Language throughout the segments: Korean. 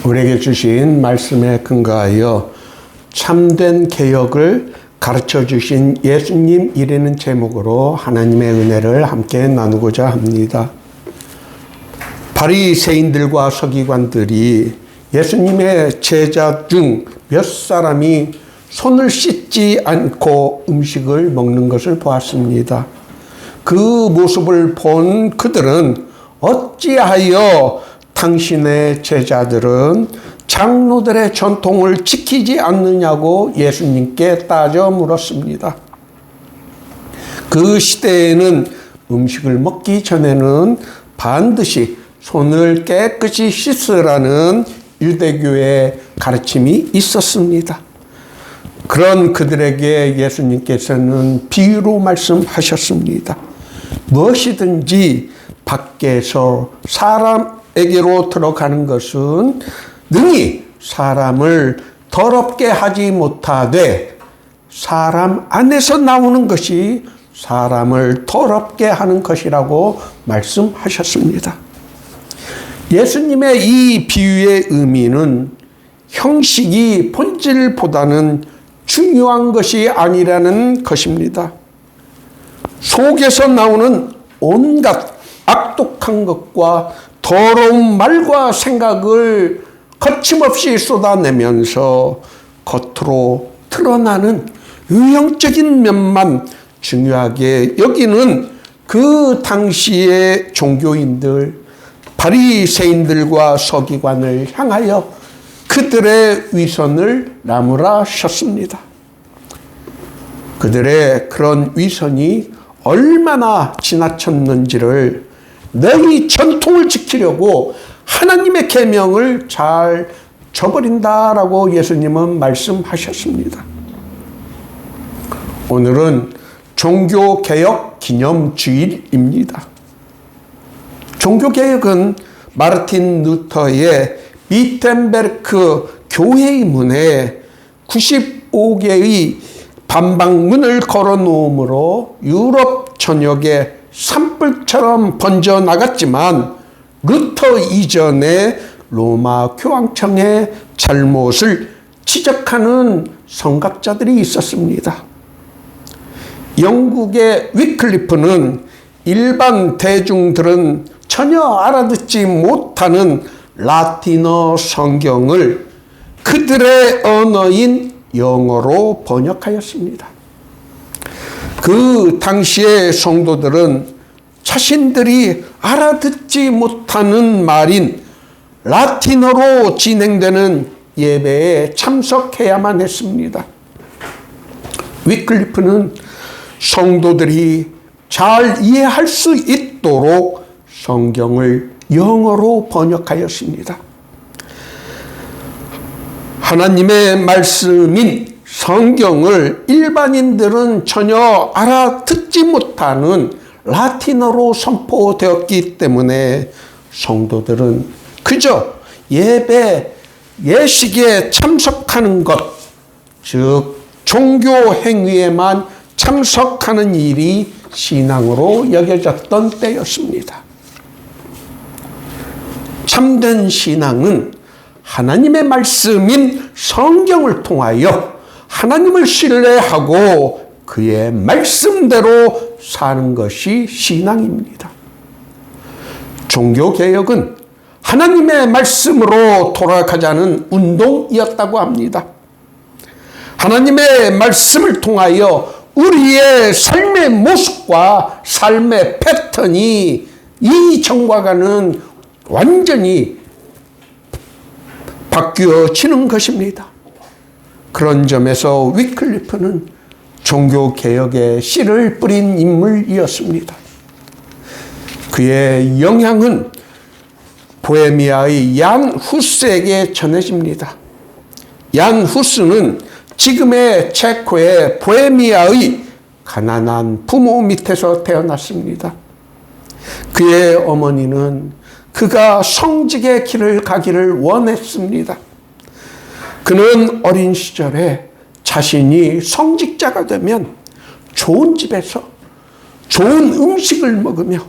우리에게 주신 말씀에 근거하여 참된 개혁을 가르쳐 주신 예수님 이라는 제목으로 하나님의 은혜를 함께 나누고자 합니다. 바리새인들과 서기관들이 예수님의 제자 중 몇 사람이 손을 씻지 않고 음식을 먹는 것을 보았습니다. 그 모습을 본 그들은 어찌하여 당신의 제자들은 장로들의 전통을 지키지 않느냐고 예수님께 따져 물었습니다. 그 시대에는 음식을 먹기 전에는 반드시 손을 깨끗이 씻으라는 유대교의 가르침이 있었습니다. 그런 그들에게 예수님께서는 비유로 말씀하셨습니다. 무엇이든지 밖에서 사람에게로 들어가는 것은 능히 사람을 더럽게 하지 못하되 사람 안에서 나오는 것이 사람을 더럽게 하는 것이라고 말씀하셨습니다. 예수님의 이 비유의 의미는 형식이 본질보다는 중요한 것이 아니라는 것입니다. 속에서 나오는 온갖 악독한 것과 더러운 말과 생각을 거침없이 쏟아내면서 겉으로 드러나는 외형적인 면만 중요하게 여기는 그 당시의 종교인들, 바리새인들과 서기관을 향하여 그들의 위선을 나무라셨습니다. 그들의 그런 위선이 얼마나 지나쳤는지를 너희 전통을 지키려고 하나님의 계명을 잘 저버린다라고 예수님은 말씀하셨습니다. 오늘은 종교개혁 기념주일입니다. 종교개혁은 마르틴 루터의 비텐베르크 교회의 문에 95개의 반박문을 걸어놓음으로 유럽 전역에 산불처럼 번져나갔지만 루터 이전에 로마 교황청의 잘못을 지적하는 선각자들이 있었습니다. 영국의 위클리프는 일반 대중들은 전혀 알아듣지 못하는 라틴어 성경을 그들의 언어인 영어로 번역하였습니다. 그 당시의 성도들은 자신들이 알아듣지 못하는 말인 라틴어로 진행되는 예배에 참석해야만 했습니다. 위클리프는 성도들이 잘 이해할 수 있도록 성경을 영어로 번역하였습니다. 하나님의 말씀인 성경을 일반인들은 전혀 알아듣지 못하는 라틴어로 선포되었기 때문에 성도들은 그저 예배, 예식에 참석하는 것, 즉 종교 행위에만 참석하는 일이 신앙으로 여겨졌던 때였습니다. 참된 신앙은 하나님의 말씀인 성경을 통하여 하나님을 신뢰하고 그의 말씀대로 사는 것이 신앙입니다. 종교개혁은 하나님의 말씀으로 돌아가자는 운동이었다고 합니다. 하나님의 말씀을 통하여 우리의 삶의 모습과 삶의 패턴이 이전과는 완전히 바뀌어지는 것입니다. 그런 점에서 위클리프는 종교개혁에 씨를 뿌린 인물이었습니다. 그의 영향은 보헤미아의 얀 후스에게 전해집니다. 얀 후스는 지금의 체코의 보헤미아의 가난한 부모 밑에서 태어났습니다. 그의 어머니는 그가 성직의 길을 가기를 원했습니다. 그는 어린 시절에 자신이 성직자가 되면 좋은 집에서 좋은 음식을 먹으며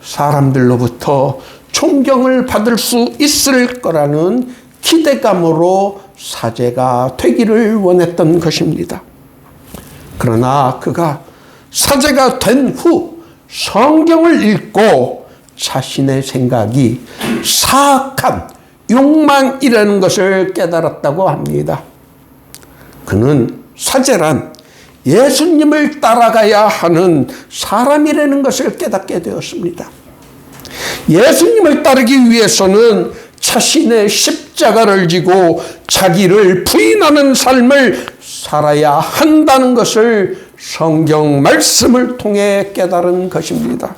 사람들로부터 존경을 받을 수 있을 거라는 기대감으로 사제가 되기를 원했던 것입니다. 그러나 그가 사제가 된 후 성경을 읽고 자신의 생각이 사악한 욕망이라는 것을 깨달았다고 합니다. 그는 사제란 예수님을 따라가야 하는 사람이라는 것을 깨닫게 되었습니다. 예수님을 따르기 위해서는 자신의 십자가를 지고 자기를 부인하는 삶을 살아야 한다는 것을 성경 말씀을 통해 깨달은 것입니다.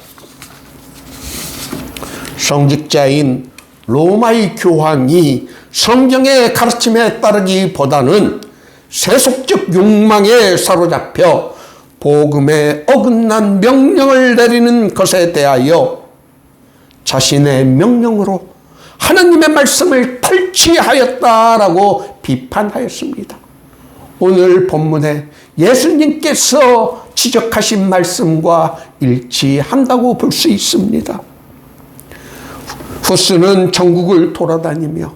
성직자인 로마의 교황이 성경의 가르침에 따르기보다는 세속적 욕망에 사로잡혀 복음에 어긋난 명령을 내리는 것에 대하여 자신의 명령으로 하나님의 말씀을 탈취하였다라고 비판하였습니다. 오늘 본문에 예수님께서 지적하신 말씀과 일치한다고 볼 수 있습니다. 후스는 전국을 돌아다니며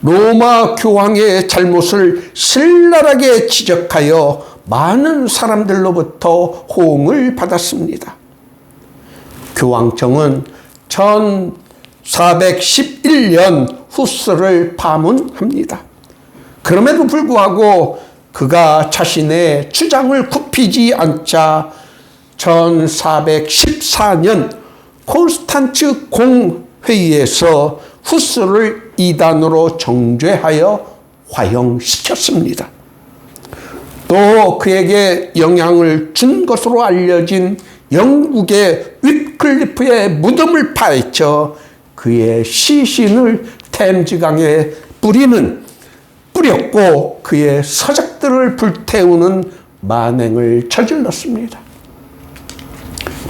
로마 교황의 잘못을 신랄하게 지적하여 많은 사람들로부터 호응을 받았습니다. 교황청은 1411년 후스를 파문합니다. 그럼에도 불구하고 그가 자신의 주장을 굽히지 않자 1414년 콘스탄츠 공회의에서 후스를 이단으로 정죄하여 화형시켰습니다. 또 그에게 영향을 준 것으로 알려진 영국의 윗클리프의 무덤을 파헤쳐 그의 시신을 템즈강에 뿌렸고 그의 서적들을 불태우는 만행을 저질렀습니다.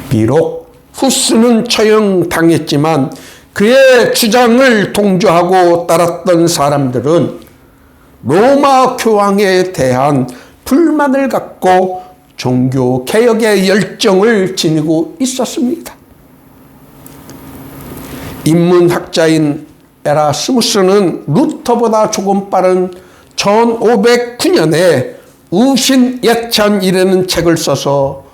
비록 후스는 처형당했지만 그의 주장을 동조하고 따랐던 사람들은 로마 교황에 대한 불만을 갖고 종교 개혁의 열정을 지니고 있었습니다. 인문학자인 에라스무스는 루터보다 조금 빠른 1509년에 우신예찬이라는 책을 써서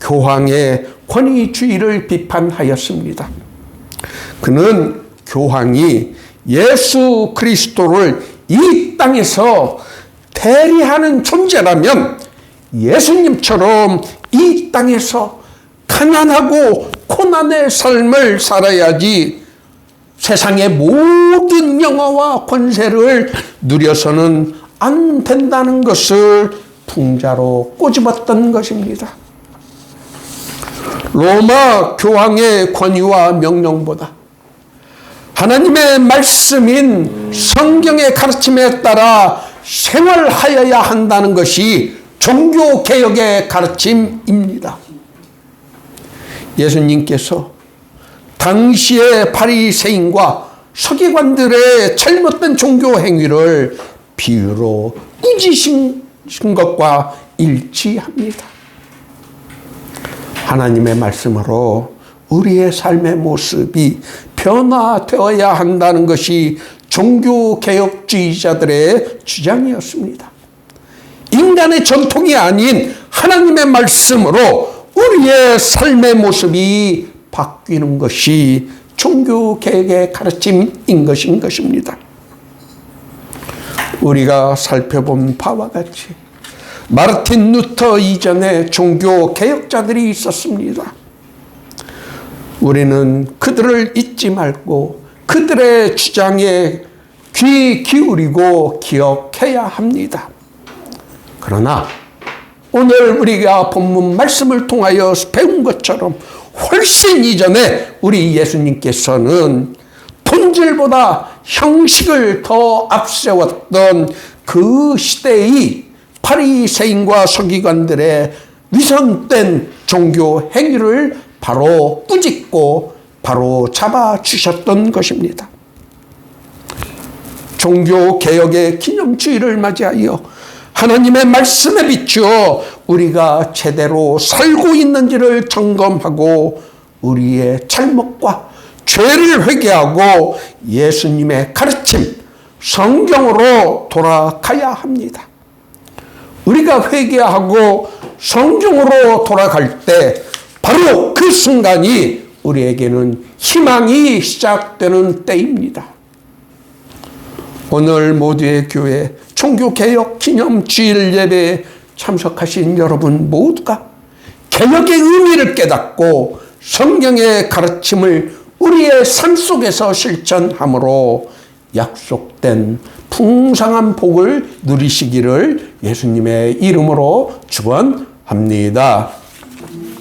교황의 권위주의를 비판하였습니다. 그는 교황이 예수 그리스도를 이 땅에서 대리하는 존재라면 예수님처럼 이 땅에서 가난하고 고난의 삶을 살아야지 세상의 모든 영화와 권세를 누려서는 안 된다는 것을 풍자로 꼬집었던 것입니다. 로마 교황의 권위와 명령보다 하나님의 말씀인 성경의 가르침에 따라 생활하여야 한다는 것이 종교개혁의 가르침입니다. 예수님께서 당시의 바리새인과 서기관들의 잘못된 종교 행위를 비유로 꾸짖으신 것과 일치합니다. 하나님의 말씀으로 우리의 삶의 모습이 변화되어야 한다는 것이 종교개혁주의자들의 주장이었습니다. 인간의 전통이 아닌 하나님의 말씀으로 우리의 삶의 모습이 바뀌는 것이 종교개혁의 가르침인 것입니다. 우리가 살펴본 바와 같이 마르틴 루터 이전에 종교개혁자들이 있었습니다. 우리는 그들을 잊지 말고 그들의 주장에 귀 기울이고 기억해야 합니다. 그러나 오늘 우리가 본문 말씀을 통하여 배운 것처럼 훨씬 이전에 우리 예수님께서는 본질보다 형식을 더 앞세웠던 그 시대의 바리새인과 서기관들의 위선된 종교 행위를 바로 꾸짖고 바로 잡아주셨던 것입니다. 종교개혁의 기념주의를 맞이하여 하나님의 말씀에 비추어 우리가 제대로 살고 있는지를 점검하고 우리의 잘못과 죄를 회개하고 예수님의 가르침, 성경으로 돌아가야 합니다. 우리가 회개하고 성경으로 돌아갈 때 바로 그 순간이 우리에게는 희망이 시작되는 때입니다. 오늘 모두의 교회 종교개혁 기념주일 예배에 참석하신 여러분 모두가 개혁의 의미를 깨닫고 성경의 가르침을 우리의 삶 속에서 실천함으로 약속된 풍성한 복을 누리시기를 예수님의 이름으로 축원합니다.